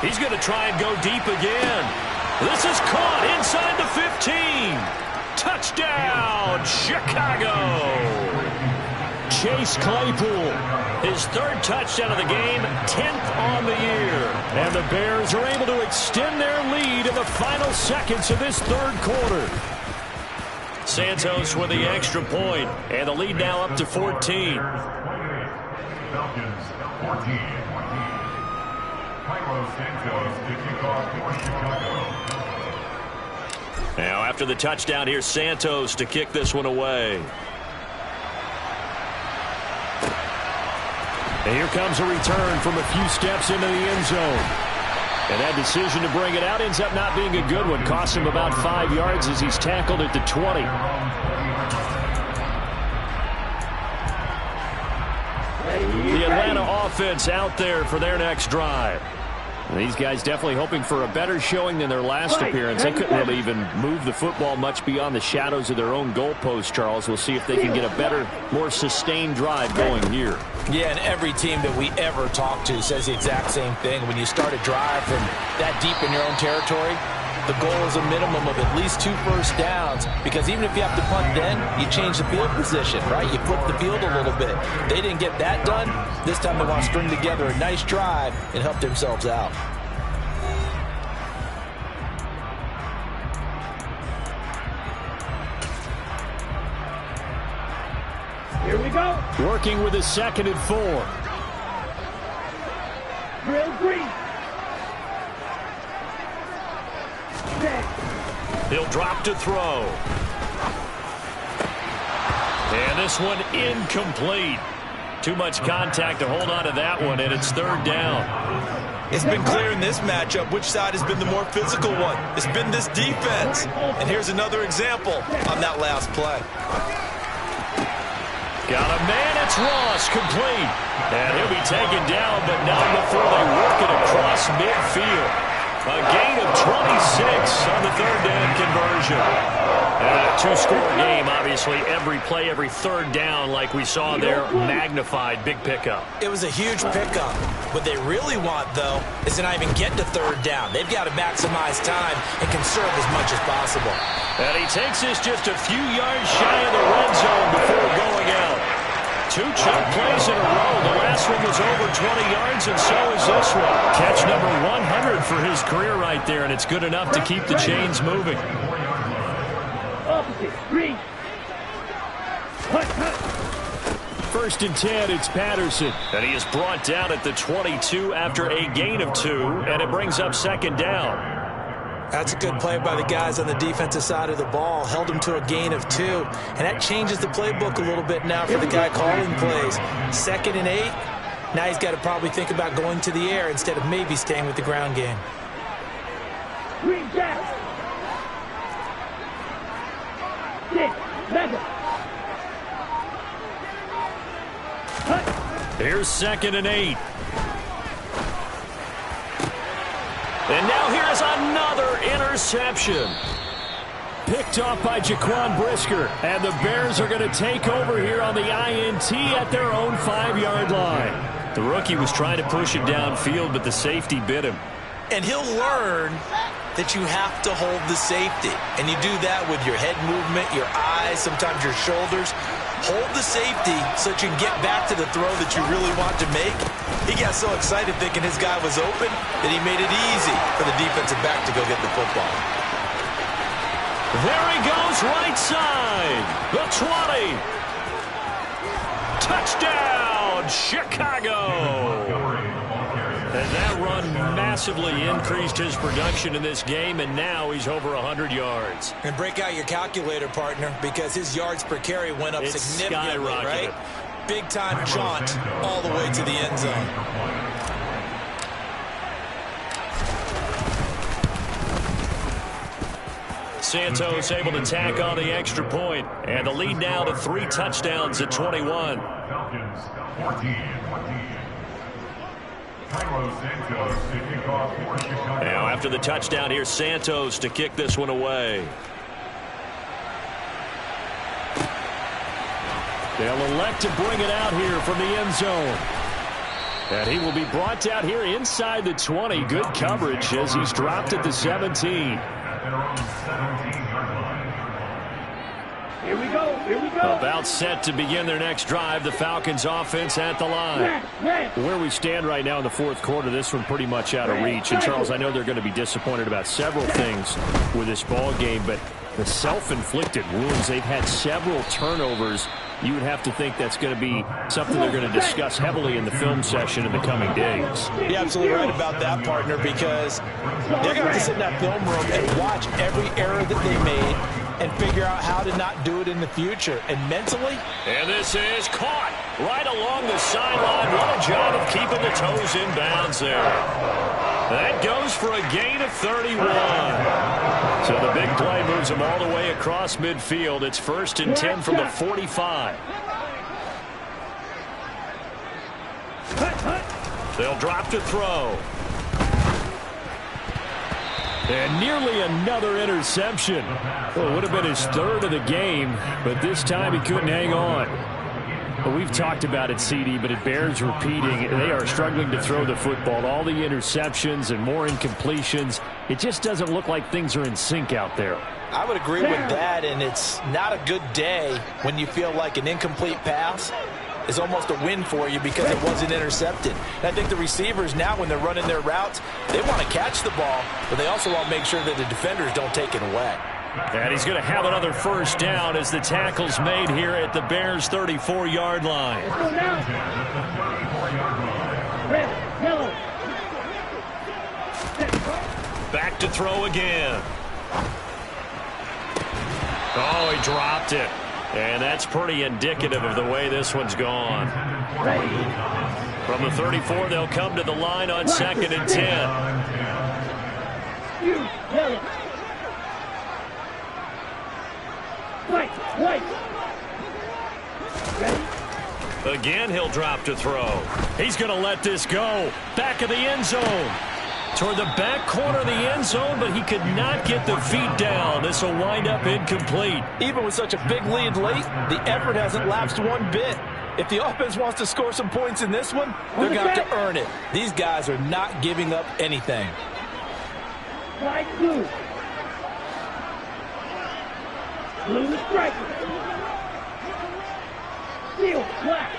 He's going to try and go deep again. This is caught inside the 15. Touchdown, Chicago. Chase Claypool. His third touchdown of the game, 10th on the year. And the Bears are able to extend their lead in the final seconds of this third quarter. Santos with the extra point, and the lead now up to 14. Falcons 14. Carlos Santos to kick off for Chicago. Now after the touchdown, here's Santos to kick this one away. And here comes a return from a few steps into the end zone. And that decision to bring it out ends up not being a good one. Costs him about 5 yards as he's tackled at the 20. The Atlanta offense out there for their next drive. And these guys definitely hoping for a better showing than their last appearance. They couldn't really even move the football much beyond the shadows of their own goalpost, Charles. We'll see if they can get a better, more sustained drive going here. Yeah, and every team that we ever talk to says the exact same thing. When you start a drive from that deep in your own territory, the goal is a minimum of at least 2 first downs, because even if you have to punt then, you change the field position, right? You flip the field a little bit. They didn't get that done. This time they want to string together a nice drive and help themselves out. Here we go. Working with a 2nd and 4. Drill green. He'll drop to throw. And this one incomplete. Too much contact to hold on to that one, and it's 3rd down. It's been clear in this matchup which side has been the more physical one. It's been this defense. And here's another example on that last play. Got a man, it's Ross, complete. And he'll be taken down, but not before they work it across midfield. A gain of 26 on the 3rd down conversion. And a 2-score game, obviously. Every play, every 3rd down, like we saw there, magnified. Big pickup. It was a huge pickup. What they really want, though, is to not even get to 3rd down. They've got to maximize time and conserve as much as possible. And he takes this just a few yards shy of the red zone before going out. 2 chunk plays in a row. The last one was over 20 yards, and so is this one. Catch number 100 for his career right there, and it's good enough to keep the chains moving. Opposite. Green. 1st and 10, it's Patterson. And he is brought down at the 22 after a gain of 2, and it brings up 2nd down. That's a good play by the guys on the defensive side of the ball. Held him to a gain of 2. And that changes the playbook a little bit now for the guy calling plays. 2nd and 8. Now he's got to probably think about going to the air instead of maybe staying with the ground game. Green jack. 6, 11. Here's 2nd and 8. And now here's another interception. Picked off by Jaquan Brisker. And the Bears are going to take over here on the INT at their own 5-yard line. The rookie was trying to push it downfield, but the safety bit him. And he'll learn that you have to hold the safety. And you do that with your head movement, your eyes, sometimes your shoulders. Hold the safety so that you can get back to the throw that you really want to make. He got so excited thinking his guy was open that he made it easy for the defensive back to go get the football. There he goes, right side. The 20. Touchdown, Chicago. And that run massively increased his production in this game, and now he's over 100 yards. And break out your calculator, partner, because his yards per carry went up significantly, right? Big-time jaunt all the way to the end zone. Santos able to tack on the extra point, and the lead now to 3 touchdowns at 21. Falcons 14. Now after the touchdown, here's Santos to kick this one away. They'll elect to bring it out here from the end zone. And he will be brought down here inside the 20. Good coverage as he's dropped at the 17. Here we go. Here we go. About set to begin their next drive. The Falcons offense at the line. Where we stand right now in the fourth quarter, this one pretty much out of reach. And, Charles, I know they're going to be disappointed about several things with this ball game, but the self-inflicted wounds, they've had several turnovers. You would have to think that's going to be something they're going to discuss heavily in the film session in the coming days. You're absolutely right about that, partner, because they're going to have to sit in that film room and watch every error that they made and figure out how to not do it in the future. And mentally... And this is caught right along the sideline. What a job of keeping the toes in bounds there. That goes for a gain of 31. So the big play moves them all the way across midfield. It's 1st and 10 from the 45. They'll drop to throw. And nearly another interception. Well, it would have been his 3rd of the game, but this time he couldn't hang on. Well, we've talked about it, CD, but it bears repeating. They are struggling to throw the football. All the interceptions and more incompletions. It just doesn't look like things are in sync out there. I would agree with that, and it's not a good day when you feel like an incomplete pass is almost a win for you because it wasn't intercepted. And I think the receivers now, when they're running their routes, they want to catch the ball, but they also want to make sure that the defenders don't take it away. And he's going to have another first down as the tackle's made here at the Bears' 34-yard line. Back to throw again. Oh, he dropped it. And that's pretty indicative of the way this one's gone. From the 34, they'll come to the line on 2nd and 10. Again, he'll drop to throw. He's going to let this go. Back of the end zone. Toward the back corner of the end zone, but he could not get the feet down. This will wind up incomplete. Even with such a big lead late, the effort hasn't lapsed one bit. If the offense wants to score some points in this one, they're going to have to earn it. These guys are not giving up anything. Slide blue. Blue is striker. Seal black.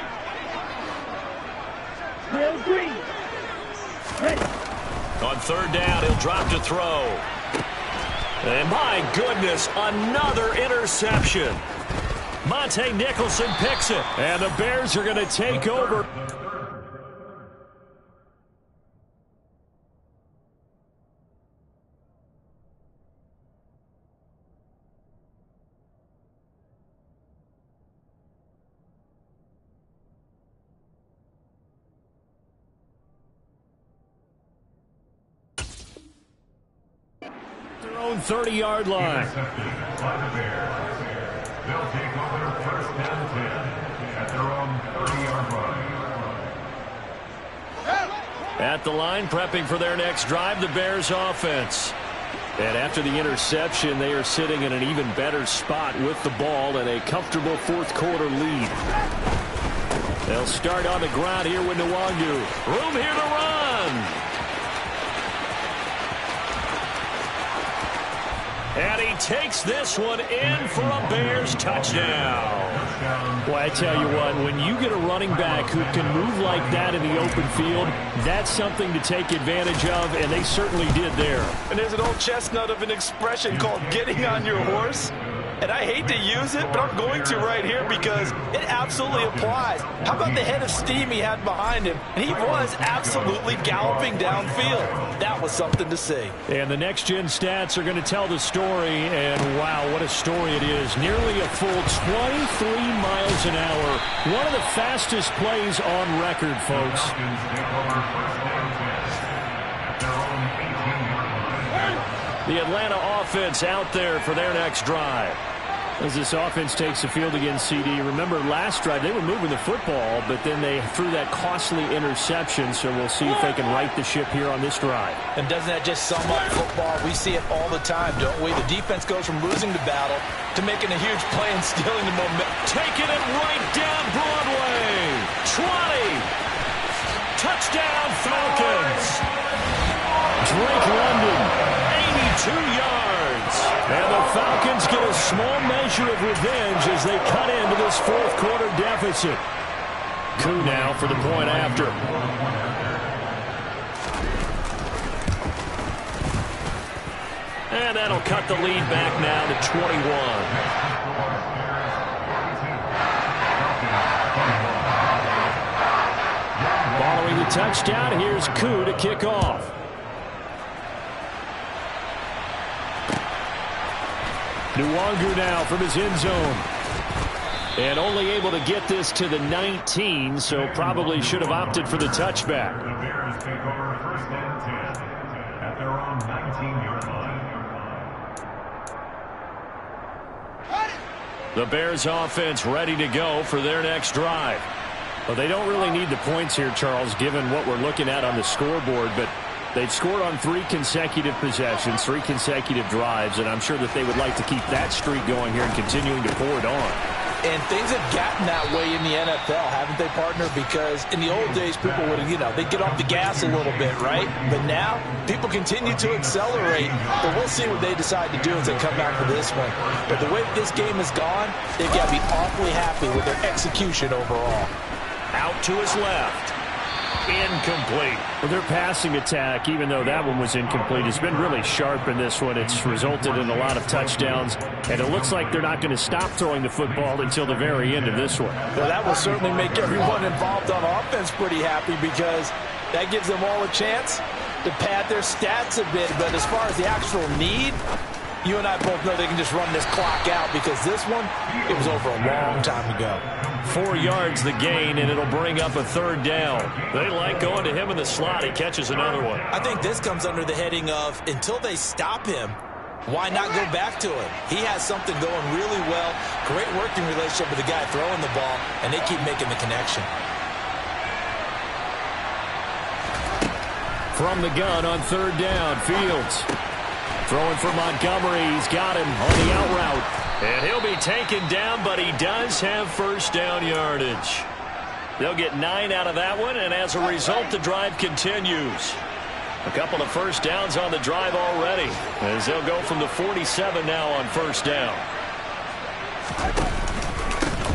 Trail green. Ready. On 3rd down, he'll drop to throw. And my goodness, another interception. Monte Nicholson picks it. And the Bears are going to take over. Their own 30-yard line. They'll take over 1st and 10 at their own 30-yard line. At the line, prepping for their next drive, the Bears offense. And after the interception, they are sitting in an even better spot with the ball and a comfortable 4th quarter lead. They'll start on the ground here with Nwangu. Room here to run. And he takes this one in for a Bears touchdown. Well, I tell you what, when you get a running back who can move like that in the open field, that's something to take advantage of, and they certainly did there. And there's an old chestnut of an expression called getting on your horse. And I hate to use it, but I'm going to right here because it absolutely applies. How about the head of steam he had behind him? And he was absolutely galloping downfield. That was something to see. And the next-gen stats are going to tell the story, and wow, what a story it is. Nearly a full 23 miles an hour. One of the fastest plays on record, folks. The Atlanta offense out there for their next drive. As this offense takes the field against CD. Remember, last drive, they were moving the football, but then they threw that costly interception, so we'll see if they can right the ship here on this drive. And doesn't that just sum up football? We see it all the time, don't we? The defense goes from losing the battle to making a huge play and stealing the momentum. Taking it right down Broadway. 20. Touchdown, Falcons. Drake London, 82 yards. And the Falcons get a small measure of revenge as they cut into this fourth quarter deficit. Coup now for the point after. And that'll cut the lead back now to 21. Following the touchdown, here's Coup to kick off. Nwangu now from his end zone. And only able to get this to the 19, so probably should have opted for the touchback. The Bears take over first and 10 at their own 19-yard line. The Bears offense ready to go for their next drive. Well, they don't really need the points here, Charles, given what we're looking at on the scoreboard, but they've scored on 3 consecutive possessions, 3 consecutive drives, and I'm sure that they would like to keep that streak going here and continuing to pour it on. And things have gotten that way in the NFL, haven't they, partner? Because in the old days, people would, they'd get off the gas a little bit, right? But now, people continue to accelerate. But we'll see what they decide to do as they come back for this one. But the way this game has gone, they've got to be awfully happy with their execution overall. Out to his left. Incomplete. Well, their passing attack, even though that one was incomplete, has been really sharp in this one. It's resulted in a lot of touchdowns, and it looks like they're not going to stop throwing the football until the very end of this one. Well, that will certainly make everyone involved on offense pretty happy because that gives them all a chance to pad their stats a bit. But as far as the actual need, you and I both know they can just run this clock out because this one, it was over a long time ago. 4 yards the gain, and it'll bring up a third down. They like going to him in the slot. He catches another one. I think this comes under the heading of until they stop him, why not go back to him? He has something going really well. Great working relationship with the guy throwing the ball, and they keep making the connection. From the gun on third down, Fields. Throwing for Montgomery. He's got him on the out route. And he'll be taken down, but he does have first down yardage. They'll get 9 out of that one, and as a result, the drive continues. A couple of first downs on the drive already, as they'll go from the 47 now on first down.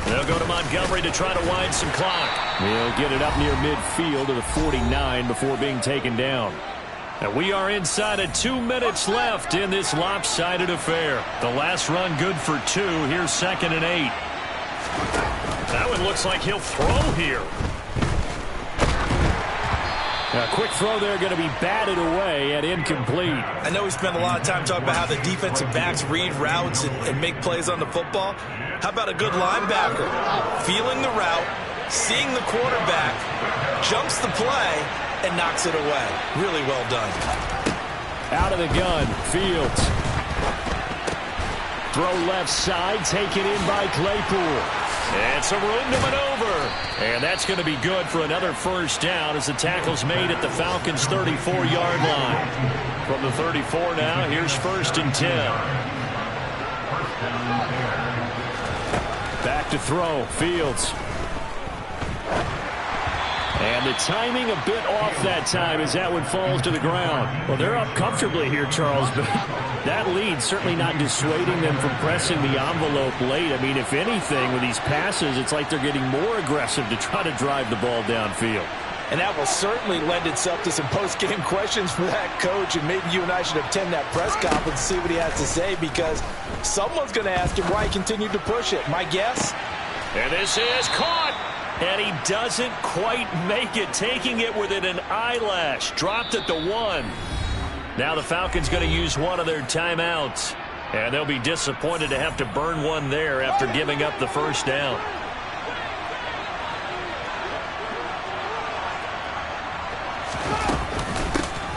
They'll go to Montgomery to try to wind some clock. He'll get it up near midfield to the 49 before being taken down. And we are inside of 2 minutes left in this lopsided affair. The last run good for 2. Here's 2nd and 8. That one looks like he'll throw here. A quick throw there going to be batted away and incomplete. I know we spent a lot of time talking about how the defensive backs read routes and make plays on the football. How about a good linebacker? Feeling the route, seeing the quarterback, jumps the play, and knocks it away. Really well done. Out of the gun, Fields. Throw left side, taken in by Claypool. And some room to maneuver. And that's going to be good for another first down as the tackle's made at the Falcons' 34-yard line. From the 34 now, here's 1st and 10. Back to throw, Fields. And the timing a bit off that time as that one falls to the ground. Well, they're up comfortably here, Charles, but that lead certainly not dissuading them from pressing the envelope late. I mean, if anything, with these passes, it's like they're getting more aggressive to try to drive the ball downfield. And that will certainly lend itself to some post-game questions for that coach, and maybe you and I should attend that press conference and see what he has to say, because someone's going to ask him why he continued to push it. My guess? And this is caught. And he doesn't quite make it, taking it within an eyelash. Dropped at the 1. Now the Falcons going to use one of their timeouts. And they'll be disappointed to have to burn one there after giving up the first down.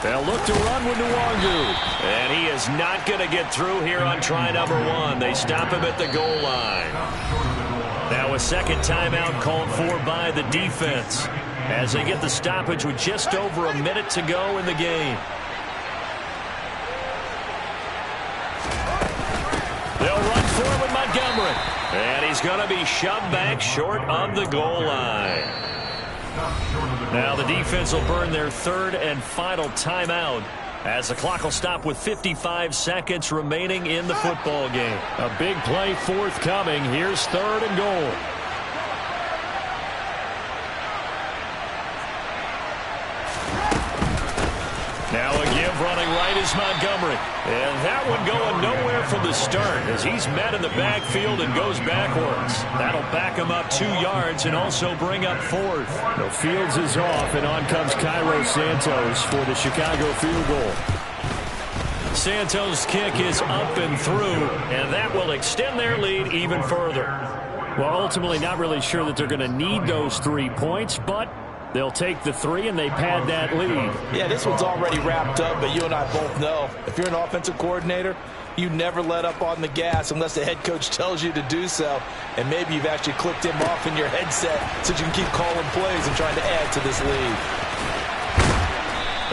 They'll look to run with Nwangu. And he is not going to get through here on try number 1. They stop him at the goal line. Now a second timeout called for by the defense as they get the stoppage with just over a minute to go in the game. They'll run for it with Montgomery. And he's going to be shoved back short of the goal line. Now the defense will burn their 3rd and final timeout as the clock will stop with 55 seconds remaining in the football game. A big play forthcoming. Here's 3rd and goal. Now a give running right is Montgomery. And that one going nowhere from the start as he's met in the backfield and goes backwards. That'll back him up 2 yards and also bring up 4th. The Fields is off, and on comes Cairo Santos for the Chicago field goal. Santos' kick is up and through, and that will extend their lead even further. Well, ultimately not really sure that they're going to need those 3 points, but they'll take the 3 and they pad that lead. Yeah, this one's already wrapped up, but you and I both know if you're an offensive coordinator, you never let up on the gas unless the head coach tells you to do so. And maybe you've actually clicked him off in your headset so you can keep calling plays and trying to add to this lead.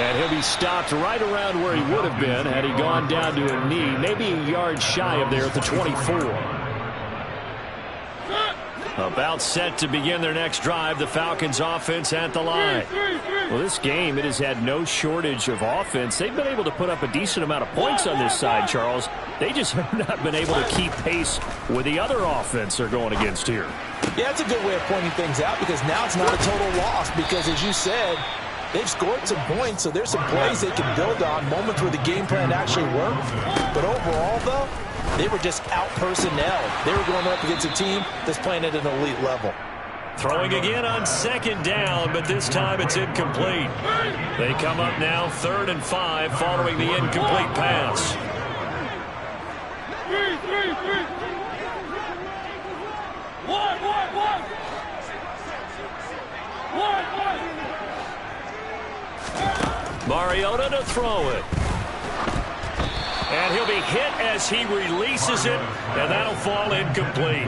And he'll be stopped right around where he would have been had he gone down to a knee, maybe a yard shy of there at the 24. About set to begin their next drive, the Falcons offense at the line. Well, this game, it has had no shortage of offense. They've been able to put up a decent amount of points on this side, Charles. They just have not been able to keep pace with the other offense they're going against here. Yeah, that's a good way of pointing things out because now it's not a total loss because, as you said, they've scored some points, so there's some plays they can build on, moments where the game plan actually worked. But overall, though, they were just out-personnel. They were going up against a team that's playing at an elite level. Throwing again on 2nd down, but this time it's incomplete. They come up now 3rd and 5 following the incomplete pass. Mariota to throw it. And he'll be hit as he releases it, and that'll fall incomplete.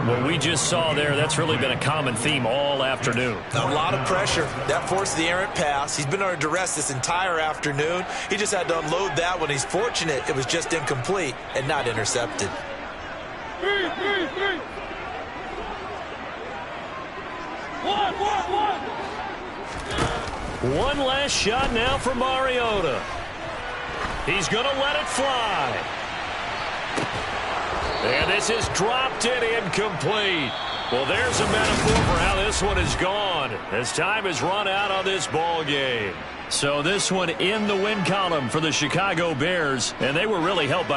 What we just saw there, that's really been a common theme all afternoon. A lot of pressure. That forced the errant pass. He's been under duress this entire afternoon. He just had to unload that one. He's fortunate it was just incomplete and not intercepted. One last shot now for Mariota. He's going to let it fly. And this is dropped and incomplete. Well, there's a metaphor for how this one is gone as time has run out on this ball game. So this one in the win column for the Chicago Bears, and they were really helped by the